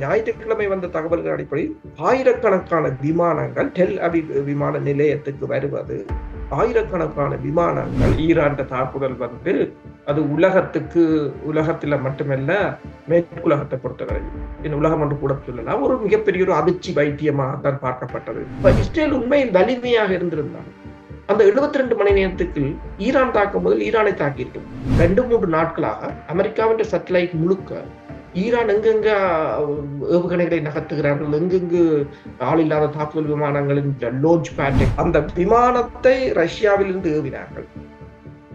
ஞாயிற்றுக்கிழமை வந்த தகவல்கள் அடிப்படையில் ஆயிரக்கணக்கான விமானங்கள் டெல் அவிவ் விமான நிலையத்துக்கு வருவது, ஆயிரக்கணக்கான விமானங்கள் ஈரான் தாக்குதல் வந்து அது உலகத்தில் மட்டுமல்ல மேற்குலகத்தை பொறுத்தவரை உலகம் என்று கூட சொல்லலாம் ஒரு மிகப்பெரிய ஒரு அதிர்ச்சி வைத்தியமாக தான் பார்க்கப்பட்டது. இஸ்ரேல் உண்மையில் வலிமையாக இருந்திருந்தால் அந்த 72 மணி நேரத்துக்கு ஈரான் தாக்கும் முதல் ஈரானை தாக்கியிருக்கும். 2-3 நாட்களாக அமெரிக்காவின் சேட்டலைட் முழுக்க ஈரான் எங்கெங்க ஏவுகணைகளை நகர்த்துகிறார்கள், எங்கெங்கு ஆளில்லாத தாக்குதல் விமானங்களின் லான்ச் பேட்டை, அந்த விமானத்தை ரஷ்யாவிலிருந்து ஏவினார்கள்.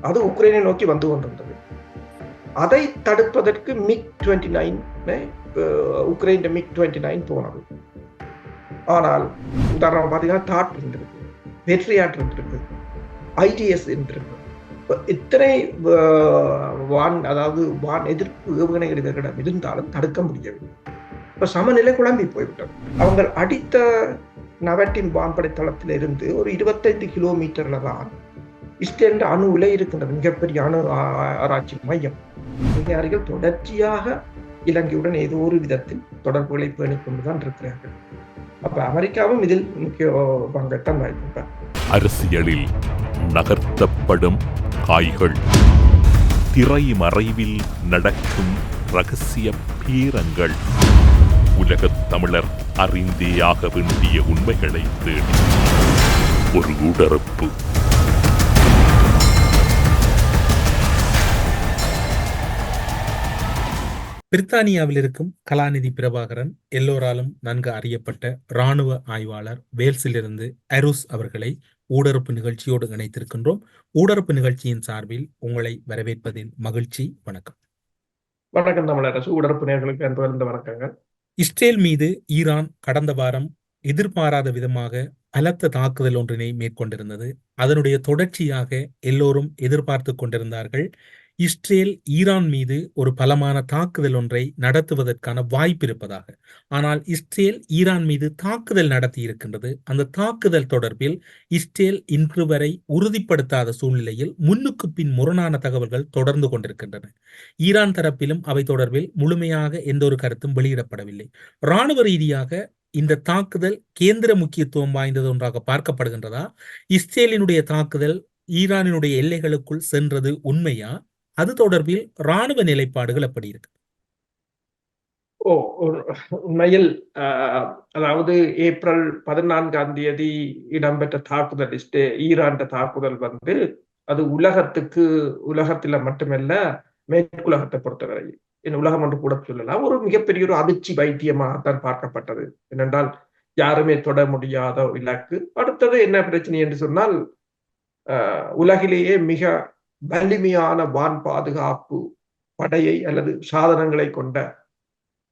அது உக்ரைனை நோக்கி வந்து கொண்டிருந்தது. அதை தடுப்பதற்கு MiG-29 உக்ரைன் MiG-29 போனது. ஆனால் உதாரணம் பார்த்தீங்கன்னா தாட் இருந்திருக்கு, பெட்ரியாட் இருந்திருக்கு, IDS இருந்திருக்கு. இத்தனை வான் எதிர்ப்பு ஏவுகணைகள் இதற்கிடம் இருந்தாலும் தடுக்க முடியவில்லை. இப்ப சமநிலை குழம்பி போய்விட்டது. அவங்க அடித்த நவட்டின் வான்படை தளத்தில் இருந்து ஒரு 25 கிலோமீட்டர்ல தான் இஸ்ரேல் அணு உலை இருக்கின்றது, மிகப்பெரிய அணு ஆராய்ச்சி மையம். அதிகாரிகள் தொடர்ச்சியாக இலங்கையுடன் ஏதோ ஒரு விதத்தில் தொடர்புகளை பேணிக் கொண்டுதான் இருக்கிறார்கள். அப்ப அமெரிக்காவும் இதில் முக்கிய பங்கைத்தான் வகிக்கின்றார். அரசியலில் நகர்த்தப்படும் காய்கள், திரைமறைவில் நடக்கும் ரகசிய பேரங்கள், உலகத் தமிழர் அறிந்தேயாக வேண்டிய உண்மைகளை தேடி ஒரு உடறுப்பு. பிரித்தானியாவில் இருக்கும் கலாநிதி பிரபாகரன் எல்லோராலும் நன்கு அறியப்பட்ட இராணுவ ஆய்வாளர் வேல்ஸிலிருந்து அருஸ் அவர்களை ஊடறுப்பு நிகழ்ச்சியோடு இணைத்திருக்கின்றோம். ஊடறுப்பு நிகழ்ச்சியின் சார்பில் உங்களை வரவேற்பதில் மகிழ்ச்சி. வணக்கம். வணக்கம் தமிழரசு. ஊடறுப்பு நேயர்களுக்கு அன்பார்ந்த வணக்கங்கள். இஸ்ரேல் மீது ஈரான் கடந்த வாரம் எதிர்பாராத விதமாக பலத்த தாக்குதல் ஒன்றினை மேற்கொண்டிருந்தது. அதனுடைய தொடர்ச்சியாக எல்லோரும் எதிர்பார்த்து கொண்டிருந்தார்கள் இஸ்ரேல் ஈரான் மீது ஒரு பலமான தாக்குதல் ஒன்றை நடத்துவதற்கான வாய்ப்பு இருப்பதாக. ஆனால் இஸ்ரேல் ஈரான் மீது தாக்குதல் நடத்தி இருக்கின்றது. அந்த தாக்குதல் தொடர்பில் இஸ்ரேல் இன்று வரை உறுதிப்படுத்தாத சூழ்நிலையில் முன்னுக்கு பின் முரணான தகவல்கள் தொடர்ந்து கொண்டிருக்கின்றன. ஈரான் தரப்பிலும் அவை தொடர்பில் முழுமையாக எந்த ஒரு கருத்தும் வெளியிடப்படவில்லை. இராணுவ ரீதியாக இந்த தாக்குதல் கேந்திர முக்கியத்துவம் வாய்ந்தது ஒன்றாக பார்க்கப்படுகின்றதா? இஸ்ரேலினுடைய தாக்குதல் ஈரானினுடைய எல்லைகளுக்குள் சென்றது உண்மையா? அது தொடர்பில் இராணுவ நிலைப்பாடுகள் எப்படி இருக்கு? உண்மையில் அதாவது ஏப்ரல் 14 இடம்பெற்ற தாக்குதல், ஈரான் தாக்குதல் வந்து அது உலகத்துல மட்டுமல்ல மேற்குலகத்தை பொறுத்தவரை உலகம் என்று கூட சொல்லலாம் ஒரு மிகப்பெரிய ஒரு அதிர்ச்சி வைத்தியமாகத்தான் பார்க்கப்பட்டது. ஏனென்றால் யாருமே தொட முடியாத இலக்கு. அடுத்தது என்ன பிரச்சனை என்று சொன்னால், உலகிலேயே மிக வலிமையான வான் பாதுகாப்பு படையை அல்லது சாதனங்களை கொண்ட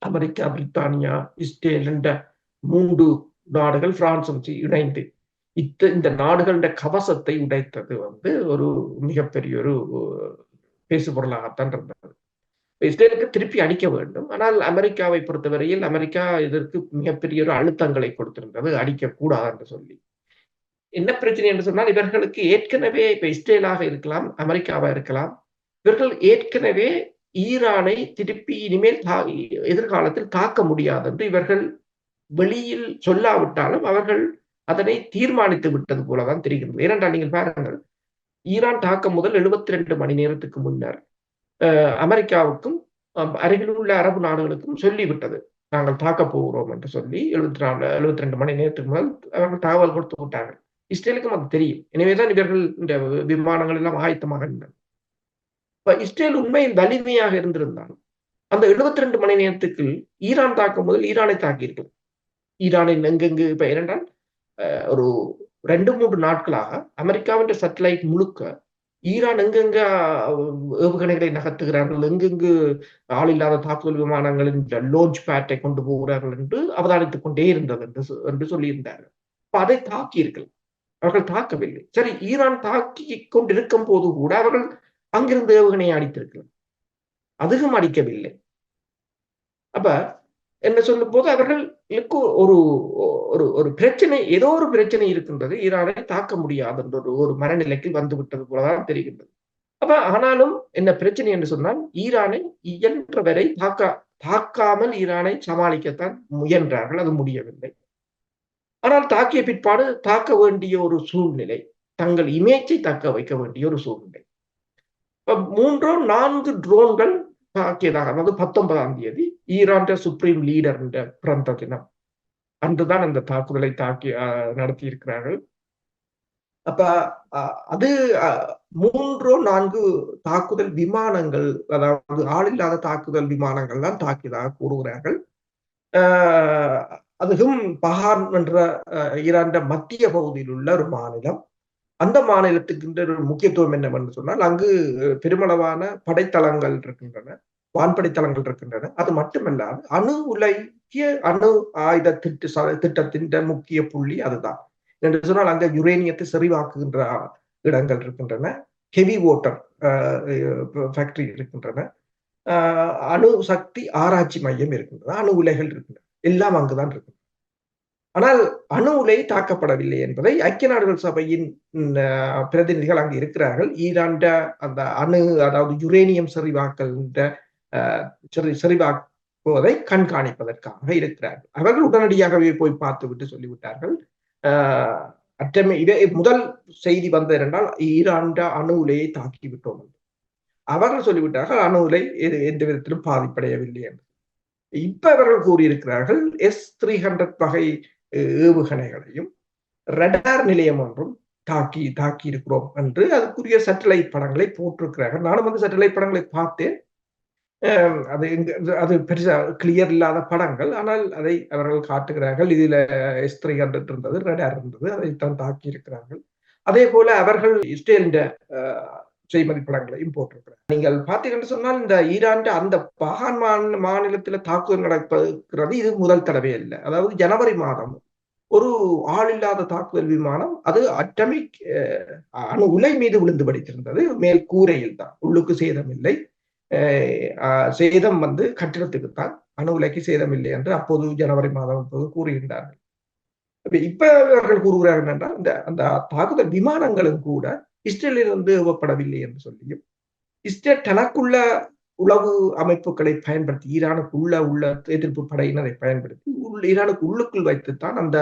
அமெரிக்கா, பிரித்தானியா, இஸ்ரேல் என்ற 3 நாடுகள் பிரான்சும் இணைந்து இந்த நாடுகளுடைய கவசத்தை உடைத்தது வந்து ஒரு மிகப்பெரிய ஒரு பேசுபொருளாகத்தான் இருந்தது. இஸ்ரேலுக்கு திருப்பி அடிக்க வேண்டும். ஆனால் அமெரிக்காவை பொறுத்தவரையில் அமெரிக்கா இதற்கு மிகப்பெரிய ஒரு அழுத்தங்களை கொடுத்திருந்தது, அடிக்க கூடாது என்று சொல்லி. என்ன பிரச்சனை என்று சொன்னால், இவர்களுக்கு ஏற்கனவே இப்ப இஸ்ரேலாக இருக்கலாம், அமெரிக்காவா இருக்கலாம், இவர்கள் ஏற்கனவே ஈரானை திருப்பி இனிமேல் எதிர்காலத்தில் தாக்க முடியாது என்று இவர்கள் வெளியில் சொல்லாவிட்டாலும் அவர்கள் அதனை தீர்மானித்து விட்டது போலதான் தெரிகிறது. ஏனென்றால் நீங்கள் பாருங்கள், ஈரான் தாக்கம் முதல் 72 மணி நேரத்துக்கு முன்னர் அமெரிக்காவுக்கும் அருகில் உள்ள அரபு நாடுகளுக்கும் சொல்லிவிட்டது, நாங்கள் தாக்க போகிறோம் என்று சொல்லி 72 மணி நேரத்துக்கு முதல் அவர்கள் தகவல் கொடுத்து விட்டார்கள். இஸ்ரேலுக்கும் அது தெரியும். எனவேதான் இவர்கள் இந்த விமானங்கள் எல்லாம் ஆயத்தமாக இருந்தன. இஸ்ரேல் உண்மையில் வலிமையாக இருந்திருந்தால் அந்த 72 மணி நேரத்துக்கு ஈரான் தாக்கும் முதல் ஈரானை தாக்கியிருக்கலாம். ஈரானின் எங்கெங்கு இப்ப இரண்டால் ஒரு 2-3 நாட்களாக அமெரிக்காவின் சேட்டலைட் முழுக்க ஈரான் எங்கெங்க ஏவுகணைகளை நகர்த்துகிறார்கள், எங்கெங்கு ஆளில்லாத தாக்குதல் விமானங்களின் லான்ச் பேட்டை கொண்டு போகிறார்கள் என்று அவதானித்துக் கொண்டே இருந்தது என்று சொல்லியிருந்தார்கள். அதை தாக்கியிருக்கலாம், அவர்கள் தாக்கவில்லை. சரி, ஈரான் தாக்கி கொண்டிருக்கும் போது கூட அவர்கள் அங்கிருந்து ஏவுகணையை அடித்திருக்கலாம், அதுவும் அடிக்கவில்லை. அப்ப என்ன சொல்லும் போது அவர்களுக்கு ஒரு பிரச்சனை, ஏதோ ஒரு பிரச்சனை இருக்கின்றது, ஈரானை தாக்க முடியாது என்ற ஒரு மனநிலைக்கு வந்து விட்டது போலதான் தெரிகின்றது. அப்ப ஆனாலும் என்ன பிரச்சனை என்று சொன்னால், ஈரானை இயன்ற வரை தாக்க தாக்காமல் ஈரானை சமாளிக்கத்தான் முயன்றார்கள். அது முடியவில்லை. ஆனால் தாக்கிய பிற்பாடு தாக்க வேண்டிய ஒரு சூழ்நிலை, தங்கள் இமேஜை தக்க வைக்க வேண்டிய ஒரு சூழ்நிலை. 3 4 ட்ரோன்கள் தாக்கியதாக, அதாவது 19ஆம் தேதி ஈரான் சுப்ரீம் லீடர் பிறந்த தினம் அன்றுதான் அந்த தாக்குதலை நடத்தி இருக்கிறார்கள். அப்ப அது 3 4 தாக்குதல் விமானங்கள், அதாவது ஆளில்லாத தாக்குதல் விமானங்கள் தான் தாக்கியதாக கூறுகிறார்கள். அதுவும் பஹான் என்ற ஈரான் மத்திய பகுதியில் உள்ள ஒரு மாநிலம். அந்த மாநிலத்துக்கு ஒரு முக்கியத்துவம் என்னவென்று சொன்னால், அங்கு பெருமளவான படைத்தளங்கள் இருக்கின்றன, வான்படைத்தளங்கள் இருக்கின்றன. அது மட்டுமல்லாது அணு ஆயுத திட்டத்தின் முக்கிய புள்ளி அதுதான் என்று சொன்னால், அங்க யுரேனியத்தை செறிவாக்குகின்ற இடங்கள் இருக்கின்றன, ஹெவி வாட்டர் ஃபேக்டரி இருக்கின்றன, அணு சக்தி ஆராய்ச்சி மையம் இருக்கின்றன, அணு உலைகள் இருக்கின்றன, எல்லாம் அங்குதான் இருக்கு. ஆனால் அணு உலை தாக்கப்படவில்லை என்பதை ஐக்கிய நாடுகள் சபையின் பிரதிநிதிகள் அங்கு இருக்கிறார்கள். ஈரான் அந்த அதாவது யுரேனியம் செறிவாக்குவதை கண்காணிப்பதற்காக இருக்கிறார்கள். அவர்கள் உடனடியாகவே போய் பார்த்துவிட்டு சொல்லிவிட்டார்கள். முதல் செய்தி வந்தது என்றால், ஈரான் அணு உலையை தாக்கிவிட்டோம் என்று அவர்கள் சொல்லிவிட்டார்கள். அணு உலை எந்த விதத்திலும் பாதிப்படையவில்லை என்று. இப்ப அவர்கள் கூறியிருக்கிறார்கள், S-300 வகை ஏவுகணைகளையும் ரடார் நிலையம் ஒன்றும் தாக்கி இருக்கிறோம் என்று அதுக்குரிய சேட்டலைட் படங்களை போட்டிருக்கிறார்கள். நானும் வந்து சேட்டலைட் படங்களை பார்த்தேன். அது பெருசா கிளியர் இல்லாத படங்கள், ஆனால் அதை அவர்கள் காட்டுகிறார்கள். இதுல S-300 இருந்தது, ரடார் இருந்தது, அதைத்தான் தாக்கி இருக்கிறார்கள். அதே போல அவர்கள் இஸ்ரேல் செய்மதி படங்களையும் போட்டிருக்கிறார். நீங்கள் பார்த்தீங்கன்னு சொன்னால், இந்த ஈரான் அந்த பஹான் மாநிலத்தில் தாக்குதல் நடக்கிறது இது முதல் தடவை அல்ல. அதாவது ஜனவரி மாதம் ஒரு ஆளில்லாத தாக்குதல் விமானம், அது அட்டமிக் அணு உலை மீது விழுந்து படித்திருந்தது. மேல் கூரையில் தான், உள்ளுக்கு சேதம் இல்லை. சேதம் வந்து கட்டிடத்துக்கு தான், அணு உலைக்கு சேதம் இல்லை என்று அப்போது ஜனவரி மாதம் அப்போது கூறுகின்றார்கள். இப்ப அவர்கள் கூறுகிறார்கள் என்றால், அந்த தாக்குதல் விமானங்களும் கூட இஸ்ரேலிலிருந்து ஏவப்படவில்லை என்று சொல்லியும், இஸ்ரேல் தனக்குள்ள உளவு அமைப்புகளை பயன்படுத்தி, ஈரானுக்கு உள்ள எதிர்ப்பு படையினரை பயன்படுத்தி ஈரானுக்கு உள்ளுக்குள் வைத்துத்தான் அந்த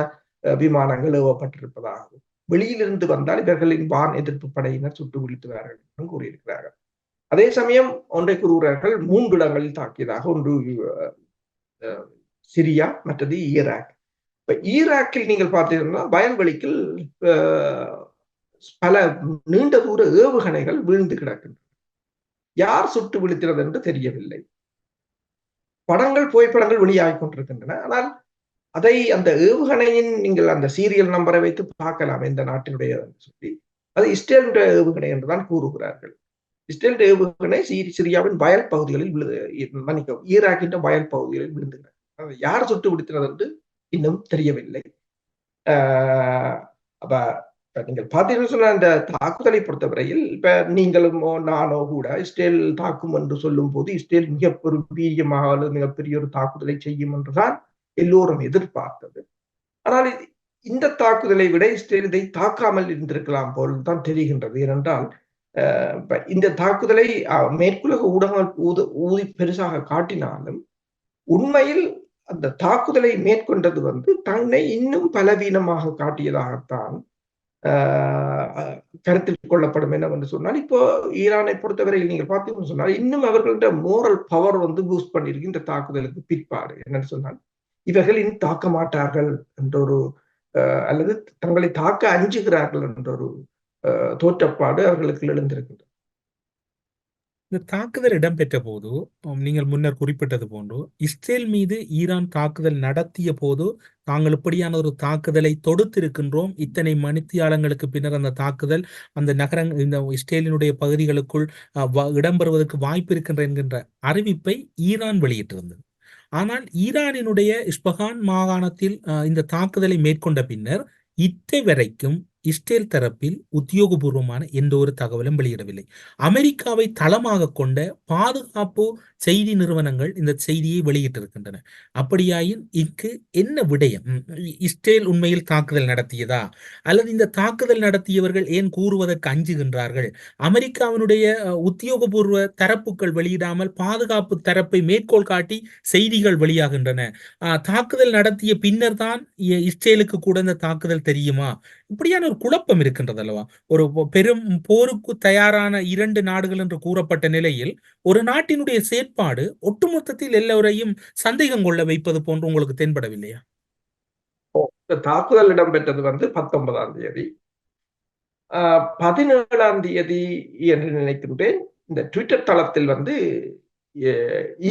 விமானங்கள் ஏவப்பட்டிருப்பதாகவும், வெளியிலிருந்து வந்தால் இவர்களின் வான் எதிர்ப்பு படையினர் சுட்டு வீழ்த்துவார்கள் என்றும் கூறியிருக்கிறார்கள். அதே சமயம் ஒன்றை கூறுகிறார்கள், 3 இடங்களில் தாக்கியதாக. ஒன்று சிரியா, மற்றது ஈராக். இப்ப ஈராக்கில் நீங்கள் பார்த்தீங்கன்னா, வயல்வெளிக்கில் பல நீண்ட தூர ஏவுகணைகள் வீழ்ந்து கிடக்கின்றன. யார் சுட்டு வீழ்த்துகிறது என்று தெரியவில்லை. புகைப்படங்கள் வெளியாகிக் கொண்டிருக்கின்றன. ஆனால் அதை அந்த ஏவுகணையின் நீங்கள் அந்த சீரியல் நம்பரை வைத்து பார்க்கலாம், எந்த நாட்டினுடைய சொல்லி. அது இஸ்ரேல் ஏவுகணை என்றுதான் கூறுகிறார்கள். இஸ்ரேல் ஏவுகணை சிரியாவின் வயல் பகுதிகளில் மன்னிக்கவும், ஈராக்கின் வயல் பகுதிகளில் விழுந்துகிறார். யார் சுட்டு விடுத்தினது என்று இன்னும் தெரியவில்லை. அப்ப நீங்கள் பார்த்தீங்கன்னு சொன்ன அந்த தாக்குதலை பொறுத்தவரையில், இப்ப நீங்களும் நானோ கூட இஸ்ரேல் தாக்கும் என்று சொல்லும் போது, இஸ்ரேல் மிகப்பெரிய வீரியமாக மிகப்பெரிய ஒரு தாக்குதலை செய்யும் என்றுதான் எல்லோரும் எதிர்பார்த்தது. ஆனால் இந்த தாக்குதலை விட இஸ்ரேல் இதை தாக்காமல் இருந்திருக்கலாம் போல் தான் தெரிகின்றது. ஏனென்றால் இந்த தாக்குதலை மேற்குலக ஊடகங்கள் ஊதி பெருசாக காட்டினாலும், உண்மையில் அந்த தாக்குதலை மேற்கொண்டது வந்து தன்னை இன்னும் பலவீனமாக காட்டியதாகத்தான் கருத்தில் கொள்ளப்படும். என்னவென்று சொன்னால், இப்போ ஈரானை பொறுத்தவரையில் நீங்கள் பார்த்தீங்கன்னு சொன்னால், இன்னும் அவர்களோட மோரல் பவர் வந்து பூஸ்ட் பண்ணியிருக்கு இந்த தாக்குதலுக்கு பிற்பாடு. என்னன்னு சொன்னால், இவர்கள் இனி தாக்க மாட்டார்கள் என்ற ஒரு அல்லது தங்களை தாக்க அஞ்சுகிறார்கள் என்ற ஒரு தோற்றப்பாடு அவர்களுக்கு எழுந்திருக்கின்றது. இந்த தாக்குதல் இடம்பெற்ற போது, நீங்கள் முன்னர் குறிப்பிட்டது போன்று, இஸ்ரேல் மீது ஈரான் தாக்குதல் நடத்திய போது தாங்கள் இப்படியான ஒரு தாக்குதலை தொடுத்திருக்கின்றோம், இத்தனை மணித்தியாலங்களுக்கு பின்னர் அந்த தாக்குதல் அந்த இந்த இஸ்ரேலினுடைய பகுதிகளுக்குள் இடம்பெறுவதற்கு வாய்ப்பு இருக்கின்ற என்கின்ற அறிவிப்பை ஈரான் வெளியிட்டிருந்தது. ஆனால் ஈரானினுடைய இஸ்பஹான் மாகாணத்தில் இந்த தாக்குதலை மேற்கொண்ட பின்னர் இத்தை வரைக்கும் இஸ்ரேல் தரப்பில் உத்தியோகபூர்வமான எந்த ஒரு தகவலும் வெளியிடவில்லை. அமெரிக்காவை தளமாக கொண்ட பாதுகாப்பு செய்தி நிறுவனங்கள் இந்த செய்தியை வெளியிட்டிருக்கின்றன. அப்படியாயின் இங்கு என்ன விடயம்? இஸ்ரேல் உண்மையில் தாக்குதல் நடத்தியதா, அல்லது இந்த தாக்குதல் நடத்தியவர்கள் ஏன் கூறுவதற்கு அஞ்சுகின்றார்கள்? அமெரிக்காவினுடைய உத்தியோகபூர்வ தரப்புகள் வெளியிடாமல் பாதுகாப்பு தரப்பை மேற்கோள் காட்டி செய்திகள் வெளியாகின்றன. தாக்குதல் நடத்திய பின்னர் தான் இஸ்ரேலுக்கு கூட இந்த தாக்குதல் தெரியுமா? இப்படியான ஒரு குழப்பம் இருக்கின்றது அல்லவா? ஒரு பெரும் போருக்கு தயாரான 2 நாடுகள் என்று கூறப்பட்ட நிலையில் ஒரு நாட்டினுடைய செயற்பாடு ஒட்டுமொத்தத்தில் எல்லோரையும் சந்தேகம் கொள்ள வைப்பது போன்று உங்களுக்கு தென்படவில்லையா? தாக்குதல் இடம்பெற்றது 19ஆம் தேதி. 17ஆம் தேதி என்று நினைக்கின்றேன் இந்த ட்விட்டர் தளத்தில்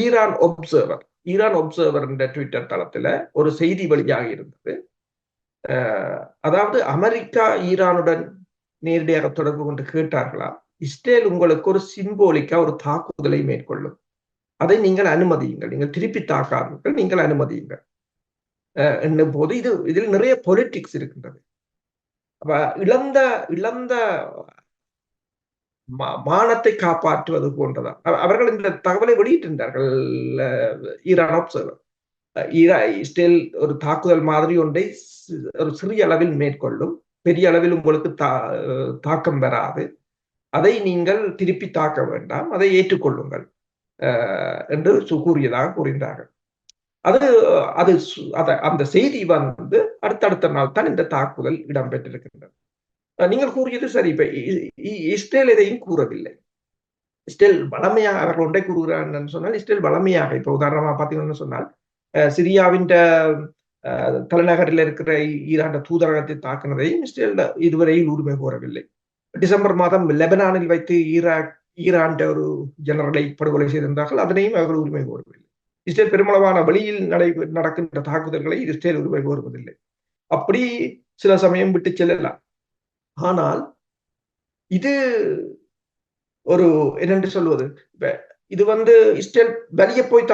ஈரான் ஒப்சர்வர் என்ற ட்விட்டர் தளத்துல ஒரு செய்தி வெளியாக இருந்தது. அதாவது அமெரிக்கா ஈரானுடன் நேரடியாக தொடர்பு கொண்டு கேட்டார்களா, இஸ்ரேல் உங்களுக்கு ஒரு சிம்போலிக்கா ஒரு தாக்குதலை மேற்கொள்ளும், அதை நீங்கள் அனுமதியுங்கள், நீங்கள் திருப்பி தாக்காதீர்கள், நீங்கள் அனுமதியுங்கள் என்னும் போது இதில் நிறைய பொலிட்டிக்ஸ் இருக்கின்றது. இழந்த மானத்தை காப்பாற்றுவது போன்றதான் அவர்கள் இந்த தகவலை வெளியிட்டிருந்தார்கள். ஈரான் ஒப்சர்வர் இஸ்ரேல் ஒரு தாக்குதல் மாதிரி ஒன்றை ஒரு சிறிய அளவில் மேற்கொள்ளும், பெரிய அளவில் உங்களுக்கு தாக்கம் வராது, அதை நீங்கள் திருப்பி தாக்க வேண்டாம், அதை ஏற்றுக்கொள்ளுங்கள் என்று கூறியிருந்தார்கள். அந்த செய்தி அடுத்தடுத்த நாள் தான் இந்த தாக்குதல் இடம்பெற்றிருக்கின்றது. நீங்கள் கூறியது சரி. இப்ப இஸ்ரேல் எதையும் கூறவில்லை. இஸ்ரேல் வளமையாக அவர்கள் ஒன்றை கூறுகிறார்கள் சொன்னால், இஸ்ரேல் வளமையாக இப்ப உதாரணமா பார்த்தீங்கன்னு சொன்னால், சிரியாவின் தலைநகரில் இருக்கிற ஈரான் தூதரகத்தை தாக்குனதையும் இஸ்ரேல் இதுவரையில் உரிமை கோரவில்லை. டிசம்பர் மாதம் லெபனானில் வைத்து ஈரான் ஒரு ஜெனரலை படுகொலை செய்திருந்தார்கள், அதனையும் அவர்கள் உரிமை கோரவில்லை. இஸ்ரேல் பெருமளவான வெளியில் நடக்கின்ற தாக்குதல்களை இஸ்ரேல் உரிமை கோருவதில்லை. அப்படி சில சமயம் விட்டு செல்லலாம். ஆனால் இது ஒரு என்னென்று சொல்வது, இது இஸ்ரேல் வெளிய போய்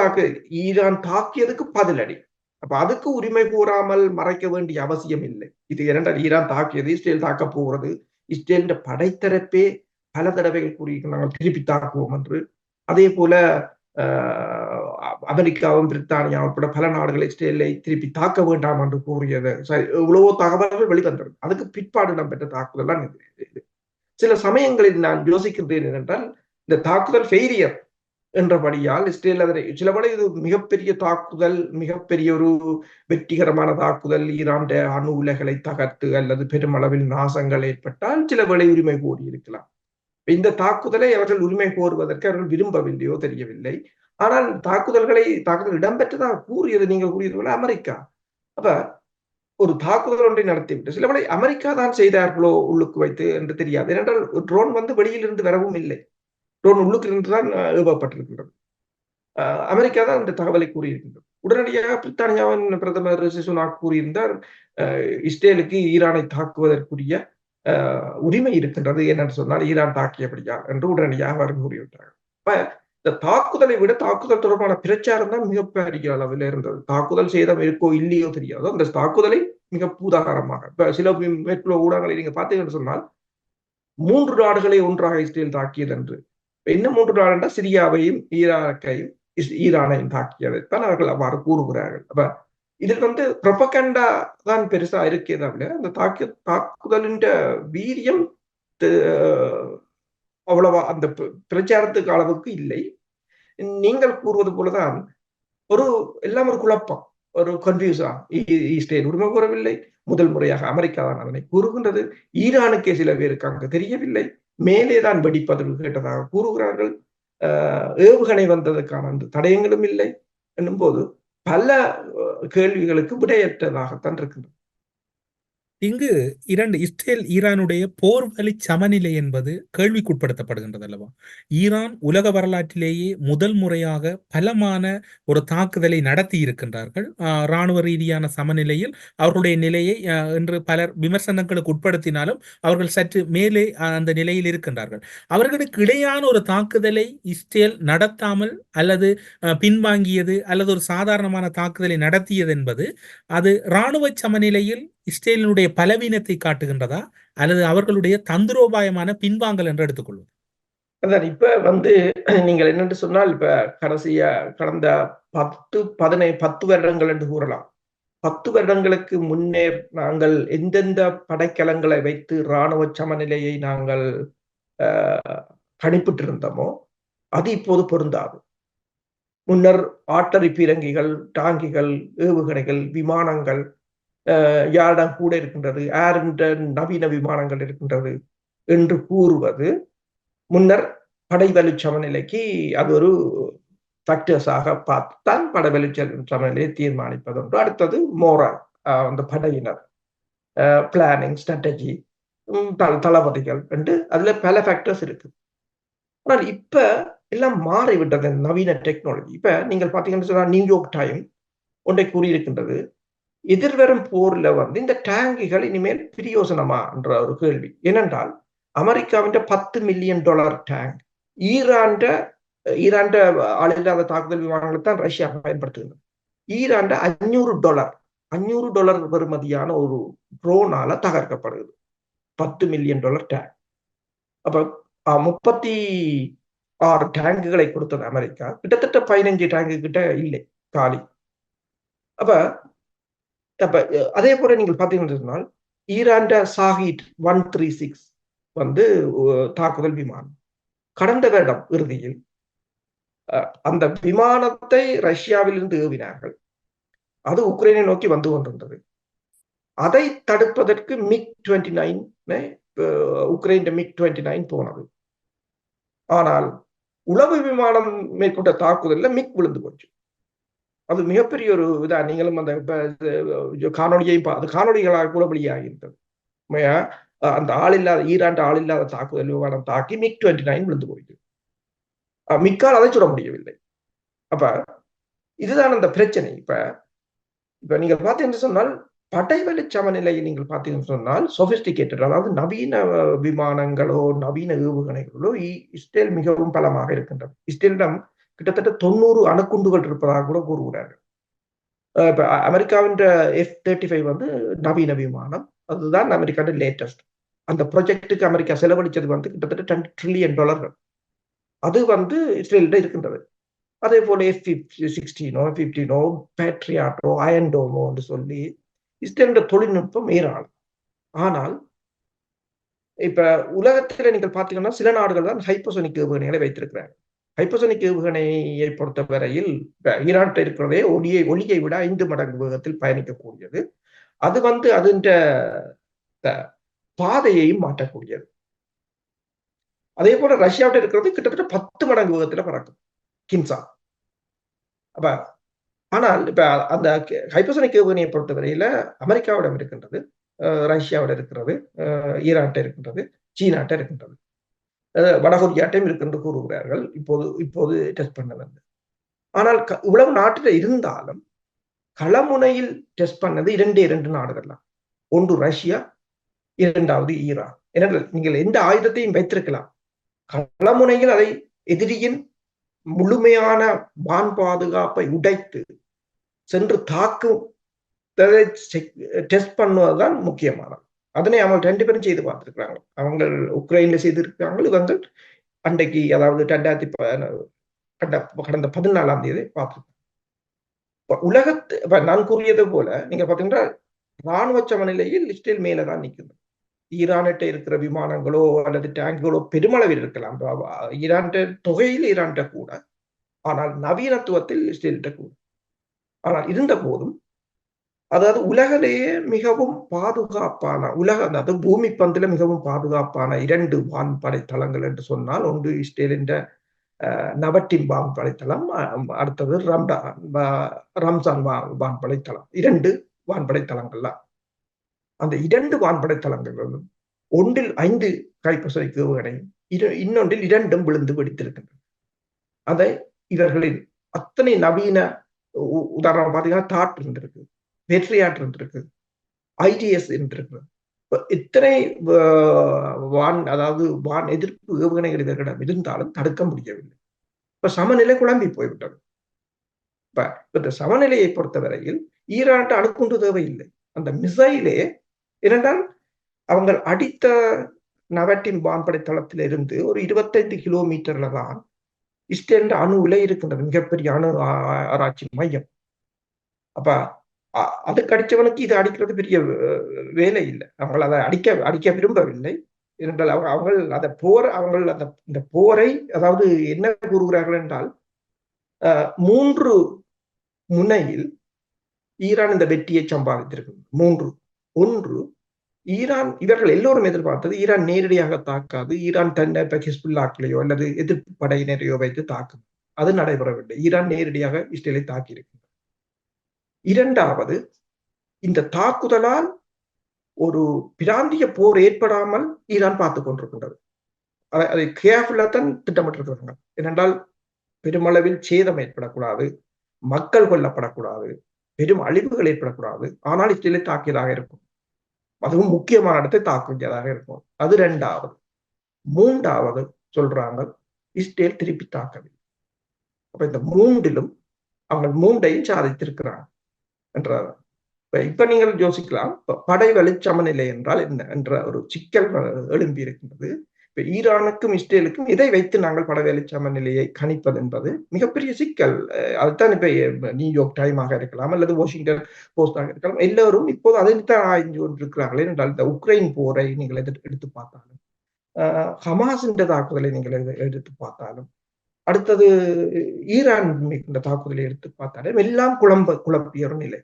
ஈரான் தாக்கியதுக்கு பதிலடி. அப்ப அதுக்கு உரிமை கூறாமல் மறைக்க வேண்டிய அவசியம் இல்லை. இது இரண்டால் ஈரான் தாக்கியது, இஸ்ரேல் தாக்க போகிறது, இஸ்ரேல் படைத்தரப்பே பல தடவைகள் கூறியிருக்க நாங்கள் திருப்பி தாக்குவோம் என்று. அதே போல அமெரிக்காவும் பிரித்தானியா உட்பட பல நாடுகள் இஸ்ரேலை திருப்பி தாக்க வேண்டாம் என்று கூறியது எவ்வளவோ தகவல்கள் வெளிவந்தது. அதுக்கு பிற்பாடு இடம்பெற்ற தாக்குதல் தான் இது. சில சமயங்களில் நான் யோசிக்கின்றேன் என்றால், இந்த தாக்குதல் ஃபெயிலியர் என்றபடியால் இஸ்ரேல் அதனை சிலபடி இது மிகப்பெரிய தாக்குதல், மிகப்பெரிய ஒரு வெற்றிகரமான தாக்குதல், ஈரான் அணு உலைகளை தகர்த்து அல்லது பெருமளவில் நாசங்கள் ஏற்பட்டால் சில வேளை உரிமை கோரியிருக்கலாம். இந்த தாக்குதலை அவர்கள் உரிமை கோருவதற்கு அவர்கள் விரும்பவில்லையோ தெரியவில்லை. ஆனால் தாக்குதல் இடம்பெற்றதாக கூறியது நீங்கள் கூறியது போல அமெரிக்கா. அப்ப ஒரு தாக்குதல் ஒன்றை நடத்திவிட்டு சில வேளை அமெரிக்கா தான் செய்தார்களோ உள்ளுக்கு வைத்து என்று தெரியாது. ஏனென்றால் ட்ரோன் வெளியில் இருந்து வரவும் இல்லை, ட்ரோன் உள்ளுக்கு இருந்து தான் ஏவப்பட்டிருக்கின்றது. அமெரிக்கா தான் இந்த தகவலை கூறியிருக்கின்றது. உடனடியாக பிரித்தானியாவின் பிரதமர் ரிஷி சுனாக் கூறியிருந்தார், இஸ்ரேலுக்கு ஈரானை தாக்குவதற்குரிய உரிமை இருக்கின்றது, என்னென்று சொன்னால் ஈரான் தாக்கியபடியா என்று உடனடியாக அவர் கூறிவிட்டார்கள். இப்ப இந்த தாக்குதலை விட தாக்குதல் தொடர்பான பிரச்சாரம் தான் மிகப்பெரிய அளவில் இருந்தது. தாக்குதல் சேதம் இருக்கோ இல்லையோ தெரியாதோ, அந்த தாக்குதலை மிக பூதாகரமாக இப்ப சில மேற்குள்ள ஊடகங்களை நீங்க பார்த்தீங்கன்னு சொன்னால் 3 நாடுகளை ஒன்றாக இஸ்ரேல் தாக்கியது என்று. இன்னும் 3 நாடு என்றால் சிரியாவையும் ஈராக்கையும் ஈரானையும் தாக்கியதைத்தான் அவர்கள் அவ்வாறு கூறுகிறார்கள். அப்ப இதில் ப்ரொபகண்டா தான் பெருசா இருக்கே தவிர அந்த தாக்குதலின் வீரியம் அவ்வளவா அந்த பிரச்சாரத்துக்கு அளவுக்கு இல்லை. நீங்கள் கூறுவது போலதான் எல்லாம் ஒரு குழப்பம், ஒரு கன்ஃபியூஸா. இஸ்ரேல் உரிமை கூறவில்லை, முதல் முறையாக அமெரிக்கா தான் அதனை கூறுகின்றது, ஈரானுக்கே சில பேருக்கு அங்கு தெரியவில்லை, மேலேதான் வெடிப்பதற்கு கேட்டதாக கூறுகிறார்கள், ஏவுகணை வந்ததற்கான அந்த தடயங்களும் இல்லை என்னும் போது பல கேள்விகளுக்கு விடையற்றதாகத்தான் இருக்கின்றது. இங்கு 2 இஸ்ரேல் ஈரானுடைய போர்வழி சமநிலை என்பது கேள்விக்குட்படுத்தப்படுகின்றது அல்லவா? ஈரான் உலக வரலாற்றிலேயே முதல் முறையாக பலமான ஒரு தாக்குதலை நடத்தி இருக்கின்றார்கள். இராணுவ ரீதியான சமநிலையில் அவர்களுடைய நிலையை என்று பலர் விமர்சனங்களுக்கு உட்படுத்தினாலும் அவர்கள் சற்று மேலே அந்த நிலையில் இருக்கின்றார்கள். அவர்களுக்கு இடையான ஒரு தாக்குதலை இஸ்ரேல் நடத்தாமல் அல்லது பின்வாங்கியது அல்லது ஒரு சாதாரணமான தாக்குதலை நடத்தியது என்பது அது இராணுவ சமநிலையில் இஸ்ரேலினுடைய பலவீனத்தை காட்டுகின்றதா அல்லது அவர்களுடைய தந்திரோபாயமான பின்வாங்கல் என்று எடுத்துக்கொள்வது? அதான் இப்ப நீங்கள் என்னென்று சொன்னால், இப்ப கடைசியா கடந்த 10 வருடங்கள் என்று கூறலாம். 10 வருடங்களுக்கு முன்னே நாங்கள் எந்தெந்த படைக்கலங்களை வைத்து இராணுவ சமநிலையை நாங்கள் கணிப்பிட்டிருந்தோமோ அது இப்போது பொருந்தாது. முன்னர் ஆட்டரி பீரங்கிகள், டாங்கிகள், ஏவுகணைகள், விமானங்கள் யாரிடம் கூட இருக்கின்றது, ஏர்ன்ற நவீன விமானங்கள் இருக்கின்றது என்று கூறுவது முன்னர் படைவலு சமநிலைக்கு அது ஒரு ஃபேக்டர்ஸாக பார்த்துத்தான் படைவலு சமநிலையை தீர்மானிப்பது. அடுத்தது மோரல், அந்த படையினர், பிளானிங், ஸ்ட்ராட்டஜி, தளபதிகள் என்று அதுல பல ஃபேக்டர்ஸ் இருக்கு. ஆனால் இப்ப எல்லாம் மாறிவிட்டது நவீன டெக்னாலஜி. இப்ப நீங்கள் பாத்தீங்கன்னு சொன்னா நியூயார்க் டைம் ஒன்றை கூறியிருக்கின்றது, எதிர்வரும் போர்ல இந்த டேங்குகள் இனிமேல் பிரயோசனமா என்ற ஒரு கேள்வி. ஏனென்றால் அமெரிக்காவின் $10 மில்லியன் டேங்க் ஈரான் ஆளில்லாத தாக்குதல் விமானங்களை தான் ரஷ்யா பயன்படுத்துகிறது. ஈரான் $500 பெறுமதியான ஒரு ட்ரோனால தகர்க்கப்படுகிறது. $10 மில்லியன் டேங்க். அப்ப 36 டேங்குகளை கொடுத்தது அமெரிக்கா, கிட்டத்தட்ட 15 டேங்கு கிட்ட இல்லை, காலி. அப்ப அதே போல நீங்கள் பாத்தீங்கன்னு சொன்னால் ஈரான் சாஹிட் 136 தாக்குதல் விமானம் கடந்த வருடம் இறுதியில் அந்த விமானத்தை ரஷ்யாவிலிருந்து ஏவினார்கள். அது உக்ரைனை நோக்கி வந்து கொண்டிருந்தது. அதை தடுப்பதற்கு MiG-29 உக்ரைன் MiG-29 போனது. ஆனால் உளவு விமானம் மேற்கொண்ட தாக்குதலில் மிக் விழுந்து போச்சு. அது மிகப்பெரிய ஒரு இதா. நீங்களும் அந்த காணொலிகளாக கூட வெளியாகியிருந்தது. அந்த ஈரான் ஆளில்லாத தாக்குதல் விமானம் தாக்கி MiG-29 விழுந்து போயிட்டு மிக்கால் அதை சுட முடியவில்லை. அப்ப இதுதான் அந்த பிரச்சனை. இப்ப நீங்கள் பார்த்தீங்கன்னு சொன்னால் படைவலி சமநிலையை நீங்கள் பார்த்தீங்கன்னு சொன்னால் சொபிஸ்டிகேட்டட், அதாவது நவீன விமானங்களோ நவீன ஏவுகணைகளோ இஸ்ரேல் மிகவும் பலமாக இருக்கின்றது. இஸ்ரேலிடம் கிட்டத்தட்ட 90 அணுகுண்டுகள் இருப்பதாக கூட கூறுகிறார்கள். இப்ப அமெரிக்காவின் F-35 நவீன விமானம், அதுதான் அமெரிக்காவின் லேட்டஸ்ட். அந்த ப்ராஜெக்டுக்கு அமெரிக்கா செலவழிச்சது கிட்டத்தட்ட $10 ட்ரில்லியன். அது இஸ்ரேலிட இருக்கின்றது. அதே போல F-16, பேட்ரியாட்டோ, அயன்டோமோ என்று சொல்லி இஸ்ரேலிட தொழில்நுட்பம் ஏராளம். ஆனால் இப்ப உலகத்துல நீங்கள் பார்த்தீங்கன்னா சில நாடுகள் தான் ஹைப்பர்சோனிக் ஏவுகணைகளை வைத்திருக்கிறாங்க. ஹைப்பர்சோனிக் ஏவுகணையை பொறுத்தவரையில் ஈரான் இருக்கிறதே ஒளியை விட 5 மடங்கு வேகத்தில் பயணிக்கக்கூடியது. அது அதன் பாதையையும் மாற்றக்கூடியது. அதே போல ரஷ்யாவிட்ட இருக்கிறது கிட்டத்தட்ட 10 மடங்கு வேகத்துல பறக்கும், கின்சா. அப்ப ஆனால் இப்ப அந்த ஹைப்பர்சோனிக் ஏவுகணையை பொறுத்தவரையில அமெரிக்காவிடம் இருக்கின்றது, ரஷ்யாவிட இருக்கிறது, ஈரான்ட்ட இருக்கின்றது, சீனாட்ட இருக்கின்றது, வடகொரியாட்டையும் இருக்கின்ற கூறுகிறார்கள் இப்போது டெஸ்ட் பண்ணது. ஆனால் இவ்வளவு நாட்டில் இருந்தாலும் களமுனையில் டெஸ்ட் பண்ணது 2 நாடுகள் தான். ஒன்று ரஷ்யா, இரண்டாவது ஈரான். ஏனென்றால் நீங்கள் எந்த ஆயுதத்தையும் வைத்திருக்கலாம், களமுனையில் அதை எதிரியின் முழுமையான வான் பாதுகாப்பை உடைத்து சென்று தாக்கும் டெஸ்ட் பண்ணுவதுதான் முக்கியமானது. அதனை அவங்க 2 பேரும் செய்து பார்த்திருக்கிறாங்க. அவங்க உக்ரைன்ல செய்திருக்கிறாங்க, இவங்க அன்றைக்கு, அதாவது கடந்த 14ஆம் தேதி பார்த்திருக்காங்க. நான் கூறியது போல நீங்க பாத்தீங்கன்னா இராணுவ சமநிலையில் இஸ்ரேல் மேலதான் நிற்கிறது. ஈரான்கிட்ட இருக்கிற விமானங்களோ அல்லது டேங்குகளோ பெருமளவில் இருக்கலாம், ஈரான் தொகையில் ஈரான்கிட்ட கூட, ஆனால் நவீனத்துவத்தில் இஸ்ரேல்கிட்ட கூட. ஆனால் இருந்த போதும், அதாவது உலகிலேயே மிகவும் பாதுகாப்பான அதாவது பூமி பந்தில மிகவும் பாதுகாப்பான 2 வான்படை தளங்கள் என்று சொன்னால், ஒன்று இஸ்ரேலின் நவட்டிம் வான்படை தளம், அடுத்தது ரம்சான் வான்படை தளம். 2 வான்படை தளங்கள்லாம். அந்த 2 வான்படை தளங்களும் ஒன்றில் 5 ஹைப்பர்சோனிக் ஏவுகணையும், இன்னொன்றில் 2 விழுந்து வெடித்திருக்கின்றன. அதை இவர்களின் அத்தனை நவீன, உதாரணம் பார்த்தீங்கன்னா தாட் இருந்திருக்கு, பேட்ரியாட் இருந்திருக்கு, IDS இருந்திருக்கு. இத்தனை அதாவது வான் எதிர்ப்பு ஏவுகணைகள் இவர்களிடம் இருந்தாலும் தடுக்க முடியவில்லை. இப்ப சமநிலை குழம்பி போய்விட்டது. இப்ப இந்த சமநிலையை பொறுத்தவரையில் ஈரான் அணுகுண்டு தேவையில்லை. அந்த மிசைலே இரண்டால் அவங்க அடித்த நவட்டின் வான்படை தளத்தில இருந்து ஒரு 25 கிலோமீட்டர்ல தான் இஸ்ரேல் அணு உலை இருக்கின்றது, மிகப்பெரிய அணு ஆராய்ச்சி மையம். அப்ப அதுக்கு அடிச்சவனுக்கு இது அடிக்கிறது பெரிய வேலை இல்லை. அவங்க அதை அடிக்க விரும்பவில்லை. என்றால் அவர்கள் இந்த போரை, அதாவது என்ன கூறுகிறார்கள் என்றால் 3 முனையில் ஈரான் இந்த வெற்றியை சம்பாதித்திருக்கிறது. 3. 1, ஈரான், இவர்கள் எல்லோரும் எதிர்பார்த்தது ஈரான் நேரடியாக தாக்காது, ஈரான் தன்னை ஹிஸ்புல்லாக்களையோ அல்லது எதிர்ப்பு படையினரையோ வைத்து தாக்கும். அது நடைபெறவில்லை. ஈரான் நேரடியாக இஸ்ரேலை தாக்கியிருக்கிறது. 2வது, இந்த தாக்குதலால் ஒரு பிராந்திய போர் ஏற்படாமல் ஈரான் பார்த்துக் கொண்டிருக்கின்றது. அதை கேர்ஃபுல்லா தான் திட்டமிட்டிருக்கிறாங்க. ஏனென்றால் பெருமளவில் சேதம் ஏற்படக்கூடாது, மக்கள் கொல்லப்படக்கூடாது, பெரும் அழிவுகள் ஏற்படக்கூடாது. ஆனால் இஸ்ரேலை தாக்கியதாக இருக்கும், அதுவும் முக்கியமான இடத்தை தாக்கியதாக இருக்கும். அது 2வது. 3வது சொல்றாங்க, இஸ்ரேல் திருப்பி தாக்கவில்லை. அப்ப இந்த 3லும் அவங்க 3ஐயும் சாதித்திருக்கிறாங்க என்றார். இப்ப நீங்கள் யோசிக்கலாம், படை வழி சமநிலை என்றால் என்ன என்ற ஒரு சிக்கல் எழும்பி இருக்கின்றது. இப்ப ஈரானுக்கும் இஸ்ரேலுக்கும் இதை வைத்து நாங்கள் படை சமநிலையை கணிப்பது என்பது மிகப்பெரிய சிக்கல். அதுதான் இப்ப நியூயார்க் டைமாக இருக்கலாம் அல்லது வாஷிங்டன் போஸ்டாக இருக்கலாம், எல்லோரும் இப்போது அதைத்தான் ஆய்ந்து கொண்டிருக்கிறார்கள். என்றால் இந்த உக்ரைன் போரை நீங்கள் எடுத்து பார்த்தாலும், ஹமாஸின் தாக்குதலை நீங்கள் எடுத்து பார்த்தாலும், அடுத்தது ஈரான் இந்த தாக்குதலை எடுத்து பார்த்தாலும் எல்லாம் குழப்பிய ஒரு நிலை.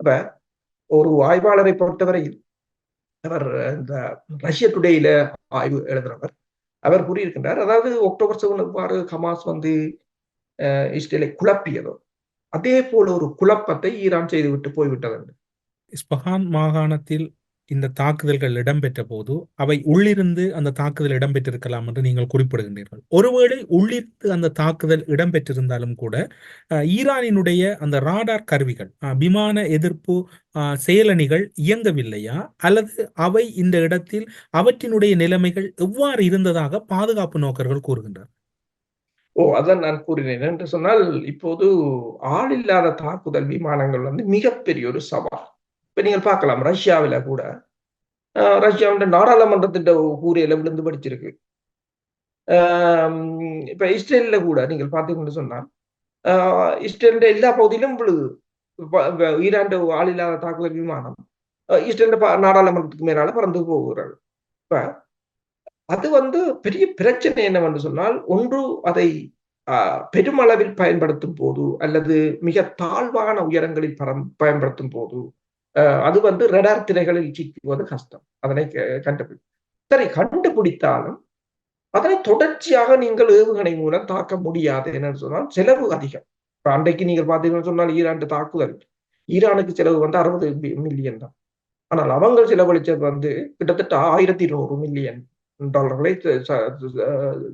அப்ப ஒரு ஆய்வாளரை பொறுத்தவரையில், அவர் இந்த ரஷ்ய டுடேயில ஆய்வு எழுதுறவர், அவர் கூறியிருக்கின்றார், அதாவது அக்டோபர் 7 எவ்வாறு ஹமாஸ் இஸ்ரேலை குழப்பியதோ அதே போல ஒரு குழப்பத்தை ஈரான் செய்துவிட்டு போய்விட்டது. இஸ்பஹான் மாகாணத்தில் இந்த தாக்குதல்கள் இடம்பெற்ற போது அவை உள்ளிருந்து அந்த தாக்குதல் இடம்பெற்றிருக்கலாம் என்று நீங்கள் குறிப்பிடுகின்றீர்கள். ஒருவேளை உள்ளிருந்து அந்த தாக்குதல் இடம்பெற்றிருந்தாலும் கூட ஈரானினுடைய அந்த ராடார் கருவிகள், விமான எதிர்ப்பு செயலணிகள் இயங்கவில்லையா, அல்லது அவை இந்த இடத்தில் அவற்றினுடைய நிலைமைகள் எவ்வாறு இருந்ததாக பாதுகாப்பு நோக்கர்கள் கூறுகின்றனர்? அதான் நான் கூறினேன். என்று சொன்னால், இப்போது ஆள் இல்லாத தாக்குதல் விமானங்கள் மிகப்பெரிய ஒரு சவால். இப்ப நீங்கள் பார்க்கலாம், ரஷ்யாவில கூட ரஷ்யாவுடைய நாடாளுமன்றத்தின் கூரையில விழுந்து படிச்சிருக்கு. இப்ப இஸ்ரேல்ல கூட நீங்கள் பார்த்தீங்கன்னு சொன்னால் இஸ்ரேல் எல்லா பகுதியிலும் விழுது. ஈரான் ஆள் இல்லாத தாக்குதல் விமானம் இஸ்ரேல் நாடாளுமன்றத்துக்கு மேலால பறந்து போகிறார்கள். இப்ப அது பெரிய பிரச்சனை என்னவென்று சொன்னால், ஒன்று அதை பெருமளவில் பயன்படுத்தும் போது அல்லது மிக தாழ்வான உயரங்களில் பயன்படுத்தும் போது அது ரடார் திரைகளில் சிக்குவது கஷ்டம். அதனை சரி, கண்டுபிடித்தாலும் அதனை தொடர்ச்சியாக நீங்கள் ஏவுகணை மூலம் தாக்க முடியாது. என்னன்னு சொன்னால் செலவு அதிகம். இப்ப அன்றைக்கு நீங்கள் பார்த்தீங்கன்னு சொன்னால் ஈரான் தாக்குதல், ஈரானுக்கு செலவு 60 மில்லியன் தான். ஆனால் அவங்க செலவழிச்சது கிட்டத்தட்ட 1200 மில்லியன் டாலர்களை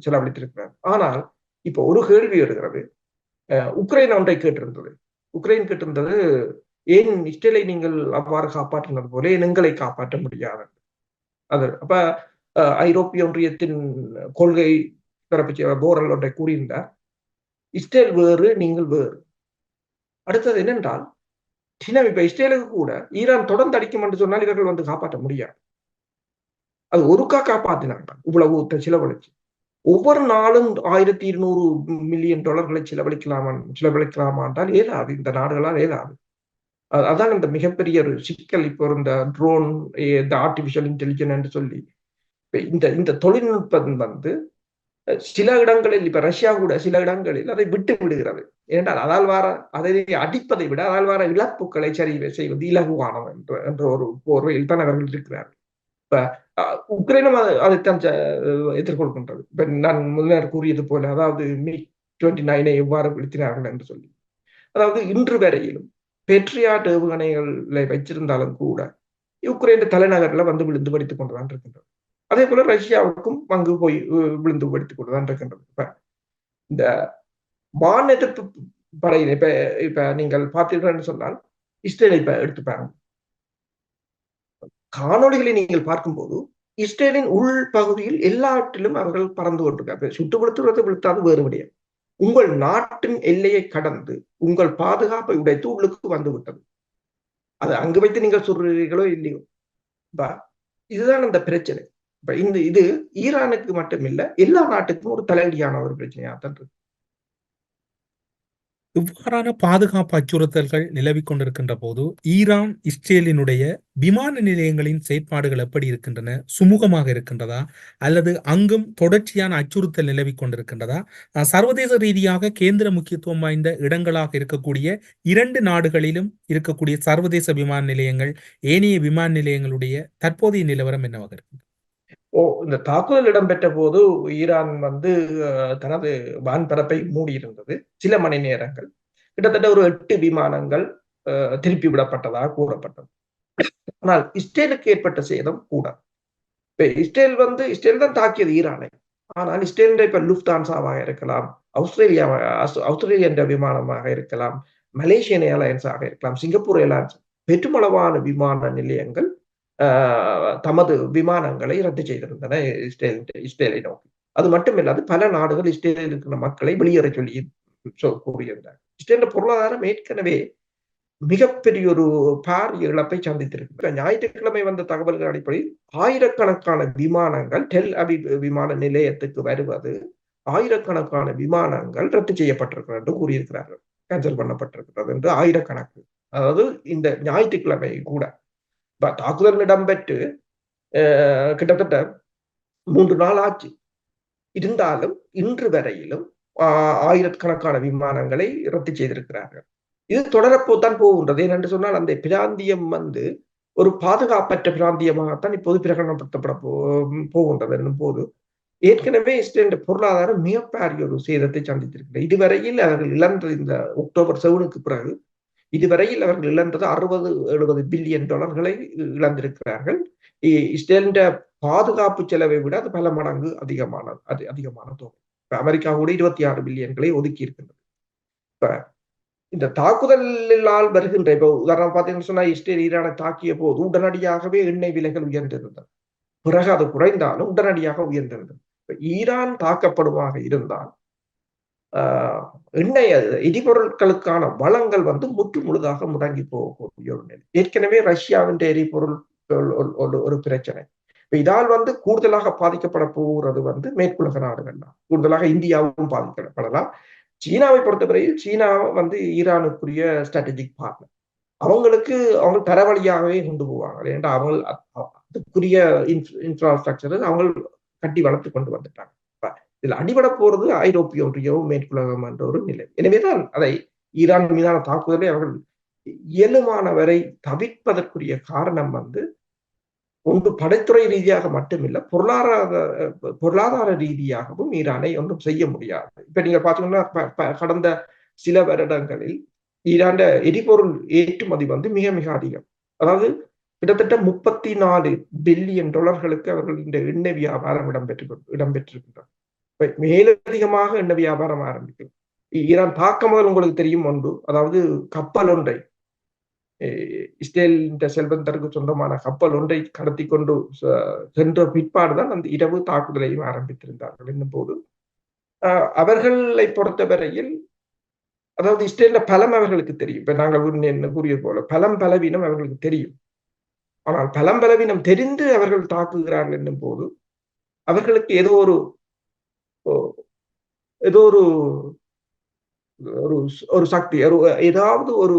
செலவழித்திருக்கிறார். ஆனால் இப்போ ஒரு கேள்வி வருகிறது. உக்ரைன் ஒன்றை கேட்டிருந்தது. உக்ரைன் கேட்டிருந்தது, ஏன் இஸ்ரேலை நீங்கள் அவ்வாறு காப்பாற்றினது போல எங்களை காப்பாற்ற முடியாது? அது அப்ப ஐரோப்பிய ஒன்றியத்தின் கொள்கை பிறப்பிச்ச போரல் ஒன்றை கூறியிருந்தார், இஸ்ரேல் வேறு, நீங்கள் வேறு. அடுத்தது என்னென்றால், இப்ப இஸ்ரேலுக்கு கூட ஈரான் தொடர்ந்து அடிக்கும் என்று சொன்னால் இவர்கள் காப்பாற்ற முடியாது. அது ஒருக்கா காப்பாற்றினாங்க, இவ்வளவு செலவழிச்சு. ஒவ்வொரு நாளும் 1200 மில்லியன் டாலர்களை செலவழிக்கலாமா என்றால் ஏலாது, இந்த நாடுகளால் ஏலாது. அதான் இந்த மிகப்பெரிய ஒரு சிக்கல். இப்போ இந்த ட்ரோன், இந்த ஆர்டிபிஷியல் இன்டெலிஜென்ஸ் என்று சொல்லி இந்த தொழில்நுட்பம் சில இடங்களில், இப்ப ரஷ்யா கூட சில இடங்களில் அதை விட்டு விடுகிறது. ஏனென்றால் அதை அடிப்பதை விட அதால் வர இழப்புகளை சரி செய்வது இலகுவானம் என்ற ஒரு போர்வையில் தான் அவர்கள் இருக்கிறார்கள். இப்ப உக்ரைனும் அதைத்தான் எதிர்கொள்கின்றது. இப்ப நான் முன்னர் கூறியது போல, அதாவது MiG-29 எவ்வாறு வீழ்த்தினார்கள் என்று சொல்லி, அதாவது இன்று வரையிலும் பேட்ரியாட் ஏவுகணைகளை வச்சிருந்தாலும் கூட யுக்ரைன் தலைநகர்ல விழுந்து படித்துக் கொண்டுதான் இருக்கின்றது. அதே போல ரஷ்யாவுக்கும் அங்கு போய் விழுந்து படித்துக் கொண்டுதான் இருக்கின்றது. இப்ப இந்த வான் எதிர்ப்பு படையினை இப்ப நீங்கள் பார்த்தீர்கள் சொன்னால் இஸ்ரேலை இப்ப எடுத்து பாருங்க. காணொலிகளை நீங்கள் பார்க்கும்போது இஸ்ரேலின் உள் பகுதியில் எல்லாவற்றிலும் அவர்கள் பறந்து கொண்டிருக்காங்க. சுட்டு விழுத்தாது வேறு விடயம். உங்கள் நாட்டின் எல்லையை கடந்து உங்கள் பாதுகாப்பை உடைத்து உள்ளுக்கு வந்து விட்டது. அது அங்கு வைத்து நீங்கள் சொல்றீர்களோ இல்லையோ. இதுதான் அந்த பிரச்சனை. இப்ப இது ஈரானுக்கு மட்டும் இல்ல, எல்லா நாட்டுக்கும் ஒரு தலையடியான ஒரு பிரச்சனையா தான் இருக்கு. இவ்வாறான பாதுகாப்பு அச்சுறுத்தல்கள் நிலவிக் கொண்டிருக்கின்ற போது ஈரான் இஸ்ரேலினுடைய விமான நிலையங்களின் செயற்பாடுகள் எப்படி இருக்கின்றன? சுமூகமாக இருக்கின்றதா? அல்லது அங்கும் தொடர்ச்சியான அச்சுறுத்தல் நிலவிக் கொண்டிருக்கின்றதா? சர்வதேச ரீதியாக கேந்திர முக்கியத்துவம் வாய்ந்த இடங்களாக இருக்கக்கூடிய 2 நாடுகளிலும் இருக்கக்கூடிய சர்வதேச விமான நிலையங்கள், ஏனைய விமான நிலையங்களுடைய தற்போதைய நிலவரம் என்னவாக இருக்கு? இந்த தாக்குதல் இடம்பெற்ற போது ஈரான் தனது வான்பரப்பை மூடியிருந்தது சில மணி நேரங்கள். கிட்டத்தட்ட ஒரு 8 விமானங்கள் திருப்பி விடப்பட்டதாக கூறப்பட்டது. ஆனால் இஸ்ரேலுக்கு ஏற்பட்ட சேதம் கூட. இப்ப இஸ்ரேல் தான் தாக்கியது ஈரானை. ஆனால் இஸ்ரேல் இப்ப லுஃப்தான்சாவாக இருக்கலாம், ஆஸ்திரேலியன் விமானமாக இருக்கலாம், மலேசியன் ஏர்லைன்ஸாக இருக்கலாம், சிங்கப்பூர் ஏர்லைன்ஸ், பெருமளவான விமான நிலையங்கள் தமது விமானங்களை ரத்து செய்திருந்தன இஸ்ரேலை நோக்கி. அது மட்டுமில்லாது பல நாடுகள் இஸ்ரேலில் இருக்கிற மக்களை வெளியேற சொல்லி கூறியிருந்தார். இஸ்ரேலின் பொருளாதாரம் ஏற்கனவே மிகப்பெரிய ஒரு பாரிய இழப்பை சந்தித்திருக்கு. ஞாயிற்றுக்கிழமை வந்த தகவல்கள் அடிப்படையில் ஆயிரக்கணக்கான விமானங்கள் டெல் அவிவ் விமான நிலையத்துக்கு வருவது, ஆயிரக்கணக்கான விமானங்கள் ரத்து செய்யப்பட்டிருக்கிறது என்று கூறியிருக்கிறார்கள். கேன்சல் பண்ணப்பட்டிருக்கிறது என்று ஆயிரக்கணக்கு. அதாவது இந்த ஞாயிற்றுக்கிழமை கூட தாக்குதல் இடம்பெற்று கிட்டத்தட்ட 3 நாள் ஆச்சு. இருந்தாலும் இன்று வரையிலும் ஆயிரக்கணக்கான விமானங்களை ரத்து செய்திருக்கிறார்கள். இது தொடரப்போத்தான் போகின்றது. ஏனென்று சொன்னால் அந்த பிராந்தியம் ஒரு பாதுகாப்பற்ற பிராந்தியமாகத்தான் இப்போது பிரகடனப்படுத்தப்பட போகின்றது என்னும் போது ஏற்கனவே இஸ்ரேல் பொருளாதாரம் மிகப்பெரிய ஒரு சேதத்தை சந்தித்திருக்கிறது. இதுவரையில் அவர்கள் இழந்த இந்த அக்டோபர் 7க்கு பிறகு இதுவரையில் அவர்கள் இழந்தது 60-70 பில்லியன் டாலர்களை இழந்திருக்கிறார்கள். இஸ்ரேலின் பாதுகாப்பு செலவை விட அது பல மடங்கு அதிகமான தொகை. அமெரிக்கா கூட 26 பில்லியன்களை ஒதுக்கி இருக்கின்றது. இப்ப இந்த தாக்குதலால் வருகின்ற இப்ப உதாரணம் பார்த்தீங்கன்னு சொன்னா இஸ்ரேல் ஈரானை தாக்கிய போது உடனடியாகவே எண்ணெய் விலைகள் உயர்ந்திருந்தது. பிறகு அது குறைந்தாலும் உடனடியாக உயர்ந்திருந்தது. ஈரான் தாக்கப்படுமாக இருந்தால் எண்ணெய் எரிபொருட்களுக்கான வளங்கள் முற்று முழுதாக முடங்கி போகக்கூடிய ஒரு நிலை. ஏற்கனவே ரஷ்யாவின் எரிபொருள் ஒரு பிரச்சனை. இதால் கூடுதலாக பாதிக்கப்பட போகிறது மேற்குலக நாடுகள் தான். கூடுதலாக இந்தியாவும் பாதிக்கப்படலாம். சீனாவை பொறுத்தவரையில் சீனா ஈரானுக்குரிய ஸ்ட்ராட்டஜிக் பார்ட்னர். அவங்க தரவழியாகவே கொண்டு போவாங்க. ஏன்னா அதுக்குரிய இன்ஃப்ராஸ்ட்ரக்சர் அவங்க கட்டி வளர்த்து கொண்டு வந்துட்டாங்க. இதுல அடிபட போறது ஐரோப்பிய ஒன்றியமும் மேற்குலகம் என்ற ஒரு நிலை. எனவேதான் அதை ஈரான் மீதான தாக்குதலை அவர்கள் இயலுமான வரை தவிர்ப்பதற்குரிய காரணம் ஒன்று படைத்துறை ரீதியாக மட்டுமில்லை, பொருளாதார ரீதியாகவும் ஈரானை ஒன்றும் செய்ய முடியாது. இப்ப நீங்க பாத்தீங்கன்னா கடந்த சில வருடங்களில் ஈரான் எரிபொருள் ஏற்றுமதி மிக மிக அதிகம். அதாவது கிட்டத்தட்ட 34 பில்லியன் டாலர்களுக்கு அவர்கள் இந்த எண்ணெய் வியாபாரம் இடம்பெற்றிருக்கின்றனர். மேலதிகமாக எண்ணெய் வியாபாரம் ஆரம்பிக்கும். ஈரான் தாக்க முதல் உங்களுக்கு தெரியும் ஒன்று, அதாவது கப்பல் ஒன்றை இஸ்ரேல் செல்வந்தருக்கு சொந்தமான கப்பல் ஒன்றை கடத்தி கொண்டு சென்ற பிற்பாடுதான் அந்த இரவு தாக்குதலையும் ஆரம்பித்திருந்தார்கள். என்னும் போது அவர்களை பொறுத்தவரையில் அதாவது இஸ்ரேல்ல பலம் அவர்களுக்கு தெரியும். இப்ப நாங்கள் என்ன கூறியது போல பலவீனம் அவர்களுக்கு தெரியும். ஆனால் பலவீனம் தெரிந்து அவர்கள் தாக்குகிறார்கள் என்னும் போது அவர்களுக்கு ஏதோ ஒரு சக்தி, ஏதாவது ஒரு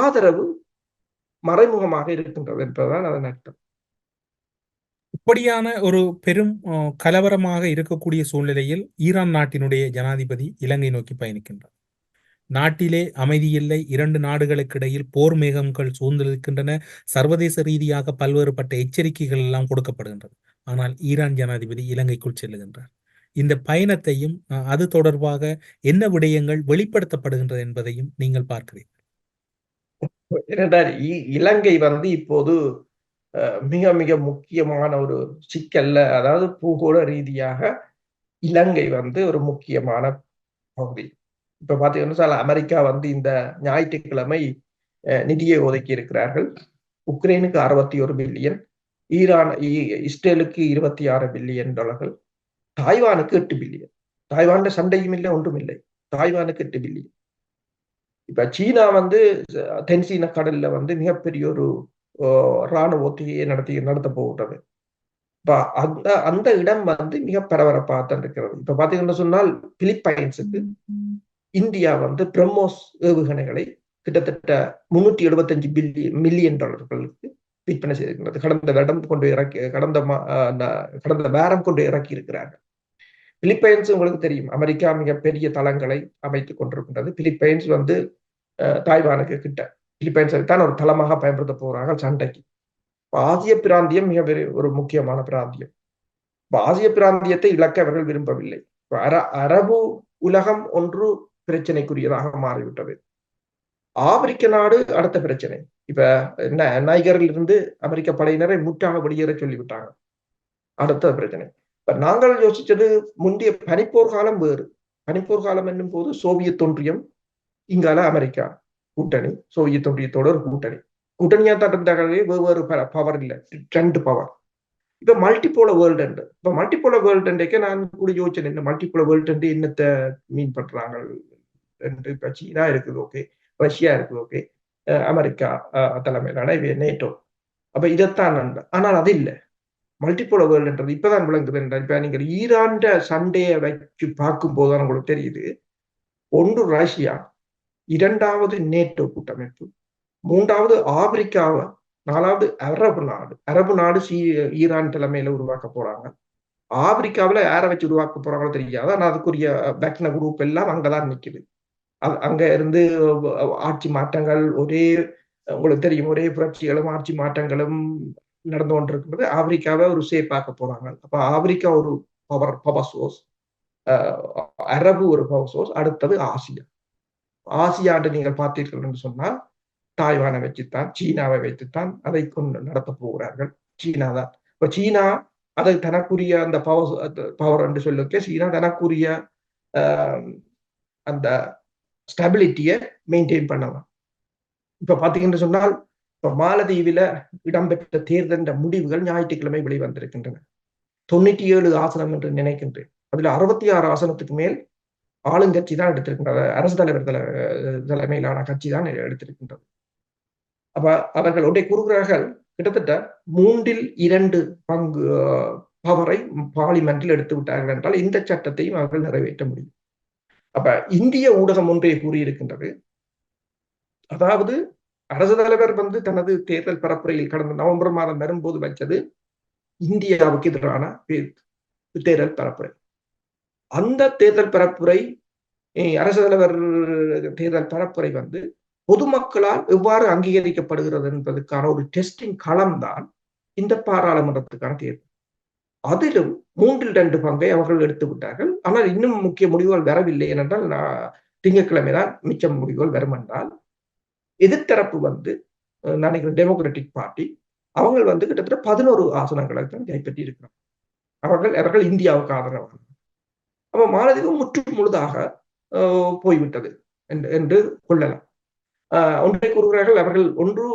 ஆதரவு மறைமுகமாக இருக்கின்றது என்பதுதான் அதன் அர்த்தம். இப்படியான ஒரு பெரும் கலவரமாக இருக்கக்கூடிய சூழ்நிலையில் ஈரான் நாட்டினுடைய ஜனாதிபதி இலங்கை நோக்கி பயணிக்கின்றார். நாட்டிலே அமைதியில்லை, 2 நாடுகளுக்கு இடையில் போர் மேகங்கள் சூழ்ந்திருக்கின்றன, சர்வதேச ரீதியாக பல்வேறுபட்ட எச்சரிக்கைகள் எல்லாம் கொடுக்கப்படுகின்றது. ஆனால் ஈரான் ஜனாதிபதி இலங்கைக்குள் செல்லுகின்றார். இந்த பயணத்தையும் அது தொடர்பாக என்ன விடயங்கள் வெளிப்படுத்தப்படுகின்றது என்பதையும் நீங்கள் பார்க்கிறீர்கள். இலங்கை இப்போது மிக மிக முக்கியமான ஒரு சிக்கல்ல, அதாவது பூகோள ரீதியாக இலங்கை ஒரு முக்கியமான பகுதி. இப்ப பாத்தீங்கன்னா அமெரிக்கா இந்த ஞாயிற்றுக்கிழமை நிதியை ஒதுக்கி இருக்கிறார்கள். உக்ரைனுக்கு 61 பில்லியன், இஸ்ரேலுக்கு 26 பில்லியன் டாலர்கள், தாய்வானுக்கு 8 பில்லியன். தாய்வான் சண்டையும் இல்லை, ஒன்றும் இல்லை. தாய்வானுக்கு 8 பில்லியன். இப்ப சீனா வந்து தென்சீன கடல்ல வந்து மிகப்பெரிய ஒரு இராணுவ ஒத்திகையை நடத்த போகிறது. இப்ப அந்த அந்த இடம் வந்து மிக பரபரப்பாக இருக்கிறது. இப்ப பாத்தீங்கன்னா சொன்னால் பிலிப்பைன்ஸுக்கு இந்தியா வந்து பிரம்மோஸ் ஏவுகணைகளை கிட்டத்தட்ட 375 மில்லியன் டாலர்களுக்கு விற்பனை செய்திருக்கிறது. கடந்த வருடம் கொண்டு இறக்கி கடந்த வாரம் கொண்டு இறக்கி இருக்கிறார்கள். பிலிப்பைன்ஸ் உங்களுக்கு தெரியும், அமெரிக்கா மிகப்பெரிய தளங்களை அமைத்துக் கொண்டிருக்கின்றது. பிலிப்பைன்ஸ் வந்து தாய்வானுக்கு கிட்ட பிலிப்பைன்ஸை தான் ஒரு தளமாக பயன்படுத்த போறாங்க சண்டைக்கு. ஆசிய பிராந்தியம் மிக ஒரு முக்கியமான பிராந்தியம். ஆசிய பிராந்தியத்தை இழக்க அவர்கள் விரும்பவில்லை. அரபு உலகம் ஒன்று பிரச்சனைக்குரியதாக மாறிவிட்டது. ஆப்பிரிக்க நாடு அடுத்த பிரச்சனை. இப்ப நைகரில் இருந்து அமெரிக்க படையினரை முற்றாக வெளியேற சொல்லிவிட்டாங்க. அடுத்த பிரச்சனை. இப்ப நாங்கள் யோசிச்சது முந்தைய பனிப்போர் காலம் வேறு. பனிப்போர் காலம் என்னும் போது சோவியத் ஒன்றியம், இங்கால அமெரிக்கா கூட்டணி, சோவியத் ஒன்றியத்தோட ஒரு கூட்டணியா தான் இருந்தாலே வெவ்வேறு பவர் இல்லை, 2 பவர். இப்ப மல்டிபோல வேர்ல்டு உண்டு. இப்ப மல்டிபோல வேர்ல்டுக்கு நான் கூட யோசிச்சேன், என்ன மல்டிபோல வேர்ல்டு என்னத்தை மீன் பண்றாங்க. இப்ப சீனா இருக்குது, ஓகே, ரஷ்யா இருக்குது, ஓகே, அமெரிக்கா தலைமையிலான நேட்டோ. அப்ப இதைத்தான் ஆனால் அது இல்லை. மல்டிபோல வேர்ல்டுன்றது இப்பதான் விளங்குது. இப்ப நீங்க ஈரான் சண்டையை வச்சு பார்க்கும் போதுதான் உங்களுக்கு தெரியுது, ஒன்று ரஷ்யா, 2வது நேட்டோ கூட்டமைப்பு, 3வது ஆப்பிரிக்காவை, 4வது அரபு நாடு ஈரான் தலைமையில உருவாக்க போறாங்க. ஆப்பிரிக்காவில யாரை வச்சு உருவாக்க போறாங்களோ தெரியாது. ஆனா அதுக்குரிய பேக்ன குரூப் எல்லாம் அங்கதான் நிக்குது. அங்க இருந்து ஆட்சி மாற்றங்கள் உங்களுக்கு தெரியும், ஒரே புரட்சிகளும் ஆட்சி மாற்றங்களும் நடந்து கொண்டிருக்கிறது. ஆப்பிரிக்காவை ஒரு சேஃப் ஆக்க போறாங்க. அப்ப ஆப்பிரிக்கா ஒரு பவர் சோர்ஸ், அரபு ஒரு பவர் சோர்ஸ், அடுத்தது ஆசியாண்டு நீங்கள் பார்த்தீர்கள் என்று சொன்னால் தாய்வானை வச்சுத்தான், சீனாவை வைத்துத்தான் அதை கொண்டு நடத்த போகிறார்கள். சீனா தான். இப்ப சீனா அதை தனக்குரிய அந்த பவர் என்று சொல்லுங்க, சீனா தனக்குரிய அந்த ஸ்டெபிலிட்டியை மெயின்டைன் பண்ணலாம். இப்ப பாத்தீங்கன்னு சொன்னால், இப்ப மாலதீவில இடம்பெற்ற தேர்தல் முடிவுகள் ஞாயிற்றுக்கிழமை வெளிவந்திருக்கின்றன. 97 ஆசனம் என்று நினைக்கின்றேன். அதுல 66 ஆசனத்துக்கு மேல் ஆளுங்கட்சி தான் எடுத்திருக்கின்றது. அரசு தலைவர் தலைமையிலான கட்சி தான் எடுத்திருக்கின்றது. அப்ப அவர்கள் ஒன்றை கூறுகிறார்கள், கிட்டத்தட்ட 3/2 பங்கு பவரை பார்லிமெண்டில் எடுத்து விட்டார்கள் என்றால் இந்த சட்டத்தையும் அவர்கள் நிறைவேற்ற முடியும். அப்ப இந்திய ஊடகம் ஒன்றை கூறியிருக்கின்றது, அதாவது அரசு தலைவர் வந்து தனது தேர்தல் பரப்புரையில் கடந்த நவம்பர் மாதம் வரும்போது வச்சது இந்தியாவுக்கு எதிரான தேர்தல் பரப்புரை. அந்த தேர்தல் பரப்புரை, அரசு தலைவர் தேர்தல் பரப்புரை வந்து பொதுமக்களால் எவ்வாறு அங்கீகரிக்கப்படுகிறது என்பதற்கான ஒரு டெஸ்டிங் களம் தான் இந்த பாராளுமன்றத்துக்கான தேர்தல். அதிலும் 3/2 பங்கை அவர்கள் எடுத்து விட்டார்கள். ஆனால் இன்னும் முக்கிய முடிவுகள் வரவில்லை. ஏனென்றால் திங்கட்கிழமைதான் மிச்ச முடிவுகள் வரும் என்றால், எதிர்த்தரப்பு வந்து நினைக்கிறேன் டெமோக்ராட்டிக் பார்ட்டி, அவங்க வந்து கிட்டத்தட்ட 11 ஆசனங்களை தான் கைப்பற்றி இருக்கிறார். அவர்கள் இந்தியாவுக்கு ஆதரவாக. அப்ப மாலதீவு முற்று முழுதாக போய்விட்டது என்று கொள்ளலாம். ஒன்றை கூறுகிறார்கள், அவர்கள் ஒன்று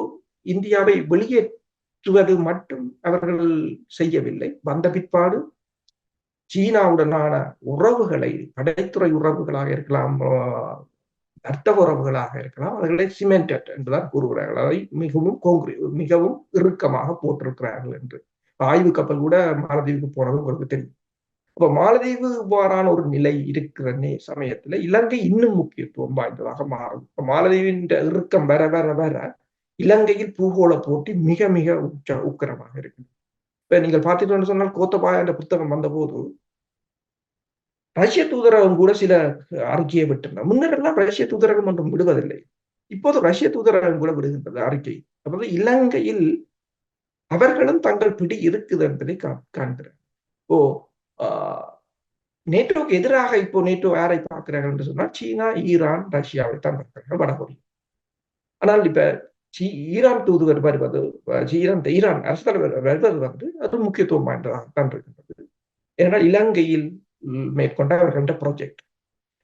இந்தியாவை வெளியேற்றுவது மட்டும் அவர்கள் செய்யவில்லை, வந்த பிற்பாடு சீனாவுடனான உறவுகளை, படைத்துறை உறவுகளாக இருக்கலாம், வர்த்தக உறவுகளாக இருக்கலாம், அவர்களை சிமெண்டட் என்றுதான் கூறுகிறார்கள். அதை மிகவும் இறுக்கமாக போட்டிருக்கிறார்கள் என்று. ஆய்வு கப்பல் கூட மாலதீவுக்கு போனது உங்களுக்கு தெரியும். அப்ப மாலதீவு இவ்வாறான ஒரு நிலை இருக்கிற சமயத்துல இலங்கை இன்னும் முக்கியத்துவம் வாய்ந்ததாக மாறும். இப்ப மாலதீவின் இறுக்கம் வர வர வர இலங்கையில் பூகோள போட்டி மிக மிக உக்கிரமாக இருக்கு. இப்ப நீங்கள் பார்த்தீங்கன்னு சொன்னால், கோத்தபாய என்ற புத்தகம் வந்த போது ரஷ்ய தூதரகம் கூட சில அறிக்கையை விட்டிருந்தார். முன்னரெல்லாம் ரஷ்ய தூதரகம் ஒன்றும் விடுவதில்லை, இப்போது ரஷ்ய தூதரகம் கூட விடுகின்றது அறிக்கை. அதாவது இலங்கையில் அவர்களும் தங்கள் பிடி இருக்குது என்பதை காண்கிறார். இப்போ நேட்டோக்கு எதிராக இப்போ நேட்டோ யாரை பார்க்கிறார்கள் என்று சொன்னால், சீனா, ஈரான், ரஷ்யாவை தான் பார்க்கிறார்கள், வடகொரியா. ஆனால் இப்ப ஈரான் தூதுவர் வருவது, ஈரான் அரசு தலைவர் வருவது வந்து அது முக்கியத்துவம் வாய்ந்ததாகத்தான் இருக்கின்றது. ஏனென்றால் இலங்கையில் மேற்கொண்ட அவர்கள ப்ராஜெக்ட்.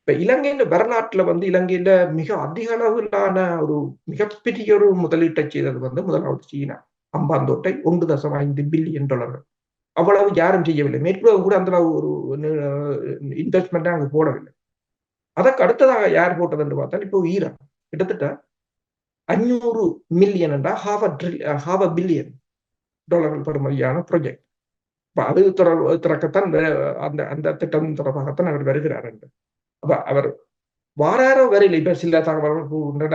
இப்ப இலங்கையின் வரலாற்றுல வந்து இலங்கையில மிக அதிக அளவிலான ஒரு மிகப்பெரிய ஒரு முதலீட்டை செய்தது வந்து முதலாவது சீனா. அம்பாந்தோட்டை 1.5 பில்லியன் டாலர்கள். அவ்வளவு யாரும் செய்யவில்லை. மேற்குலகம் கூட அந்த ஒரு இன்வெஸ்ட்மெண்ட் அங்கு போடவில்லை. அதற்கு அடுத்ததாக யார் போட்டது என்று பார்த்தால் இப்போ ஈரான். கிட்டத்தட்ட 500 மில்லியன் $500 பில்லியன் பெறுமதியான ப்ராஜெக்ட். அது திறக்கத்தான் அந்த அந்த திட்டம் தொடர்பாகத்தான் அவர் வருகிறார் என்று. அப்ப அவர் வாராரோ வரையில் இப்ப சில தகவல்கள்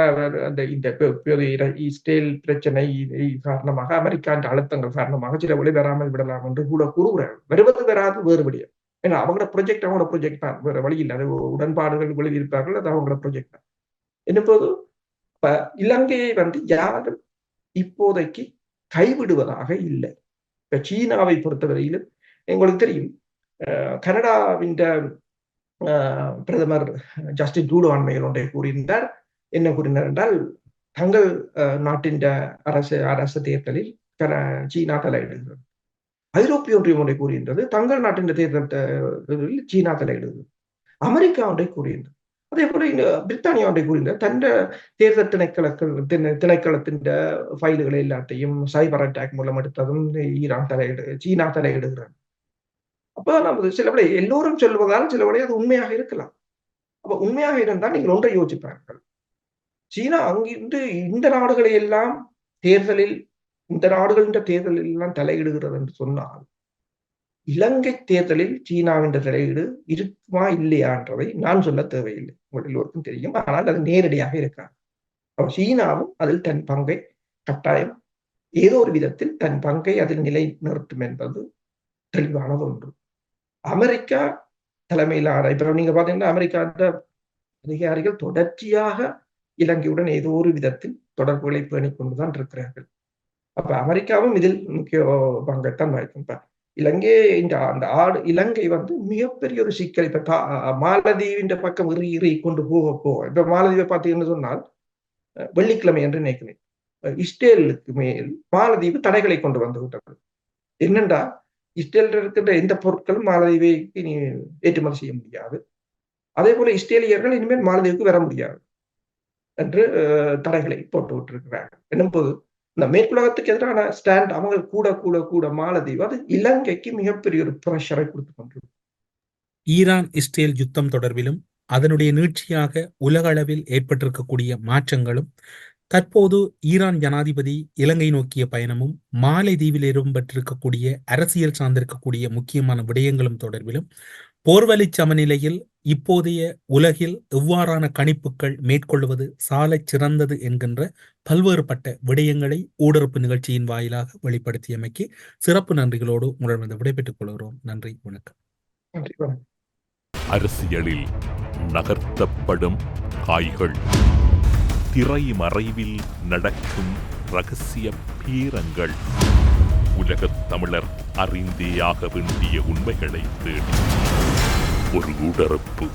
அந்த இந்த இஸ்ரேல் பிரச்சனை காரணமாக அமெரிக்காவின் அழுத்தங்கள் காரணமாக சில வழி வராமல் விடலாம் என்று கூட கூறுகிறார்கள். வருவது வராது வேறுபடியும். ஏன்னா அவங்களோட ப்ரொஜெக்ட் தான், வேற வழி இல்லை. அது உடன்பாடுகள் எழுதியிருப்பார்கள், அது அவங்களோட ப்ரொஜெக்ட் தான். என்னப்போது இப்ப இலங்கையை யாரும் இப்போதைக்கு கைவிடுவதாக இல்லை. இப்ப சீனாவை பொறுத்தவரையிலும் உங்களுக்கு தெரியும், கனடாவின் பிரதமர் ஜஸ்டின் ட்ரூடோ அண்மையில் ஒன்றை கூறியிருந்தார். என்ன கூறினார் என்றால், தங்கள் நாட்டின் அரசு தேர்தலில் சீனா தலையிடுகிறது. ஐரோப்பிய ஒன்றியம் ஒன்றை கூறுகின்றது, தங்கள் நாட்டின் தேர்தலில் சீனா தலையிடுகிறது. அமெரிக்கா ஒன்றை கூறுகின்றது. அதே போல பிரித்தானியா ஒன்றை கூறுகின்றது, தன் தேர்தல் திணைக்களத்தின் ஃபைல்களை எல்லாத்தையும் சைபர் அட்டாக் மூலம் எடுத்ததும் சீனா தலையிடுகிறார். அப்ப நம்ம சில விட எல்லோரும் சொல்வதால் சில விட அது உண்மையாக இருக்கலாம். அப்ப உண்மையாக இருந்தால் நீங்கள் ஒன்றை யோசிப்பார்கள், சீனா அங்கிருந்து இந்த நாடுகளை எல்லாம் இந்த நாடுகளின் தேர்தலில் எல்லாம் தலையிடுகிறது என்று சொன்னால், இலங்கை தேர்தலில் சீனாவின் தலையீடு இருக்குமா இல்லையா என்றதை நான் சொல்ல தேவையில்லை, உங்கள் எல்லோருக்கும் தெரியும். ஆனால் அது நேரடியாக இருக்காது. அப்ப சீனாவும் அதில் தன் பங்கை கட்டாயம் ஏதோ ஒரு விதத்தில் தன் பங்கை அதில் நிலை நிறுத்தும் என்பது தெளிவானது ஒன்று. அமெரிக்கா தலைமையிலான இப்ப நீங்க பாத்தீங்கன்னா அமெரிக்கா அதிகாரிகள் தொடர்ச்சியாக இலங்கையுடன் ஏதோ ஒரு விதத்தில் தொடர்புகளை பேணிக் கொண்டுதான் இருக்கிறார்கள். அப்ப அமெரிக்காவும் இதில் முக்கிய பங்கைத்தான் வகிக்கும். இலங்கை மிகப்பெரிய ஒரு சிக்கல். இப்ப மாலதீவின் பக்கம் இறி கொண்டு போக இப்ப மாலதீவை பார்த்தீங்கன்னு சொன்னால், வெள்ளிக்கிழமை என்று நினைக்கிறேன், இஸ்ரேலுக்கு மேல் மாலதீவு தடைகளை கொண்டு வந்து விட்டது. என்னென்றா, இஸ்ரேலில் இருக்கின்ற எந்த பொருட்களும் மாலதீவுக்கு ஏற்றுமதி செய்ய முடியாது. அதே போல இஸ்ரேலியர்கள் இனிமேல் மாலதீவுக்கு வர முடியாது என்று தடைகளை போட்டு விட்டிருக்கிறார்கள். என்னும்போது இந்த மேற்குலகத்துக்கு எதிரான ஸ்டாண்ட் அவங்க கூட மாலதீவு அது இலங்கைக்கு மிகப்பெரிய ஒரு பிரஷரை கொடுத்து கொண்டிருக்கு. ஈரான் இஸ்ரேல் யுத்தம் தொடர்பிலும் அதனுடைய நீட்சியாக உலக அளவில் ஏற்பட்டிருக்கக்கூடிய மாற்றங்களும், தற்போது ஈரான் ஜனாதிபதி இலங்கை நோக்கிய பயணமும், மாலைதீவில் இடம்பெற்றிருக்கக்கூடிய அரசியல் சார்ந்திருக்கக்கூடிய முக்கியமான விடயங்களும் தொடர்பிலும், போர்வழி சமநிலையில் இப்போதைய உலகில் எவ்வாறான கணிப்புகள் மேற்கொள்வது சாலச் சிறந்தது என்கின்ற பல்வேறுபட்ட விடயங்களை ஊடறுப்பு நிகழ்ச்சியின் வாயிலாக வெளிப்படுத்தியமைக்கு சிறப்பு நன்றிகளோடு உங்களிடம் விடைபெற்றுக் கொள்கிறோம். நன்றி, வணக்கம். நன்றி, வணக்கம். அரசியலில் நகர்த்தப்படும் காய்கள், திரைமறைவில் நடக்கும் இரகசிய பீரங்கள், உலகத் தமிழர் அறிந்தேயாக வேண்டிய உண்மைகளை தேடி ஒரு ஊடறுப்பு.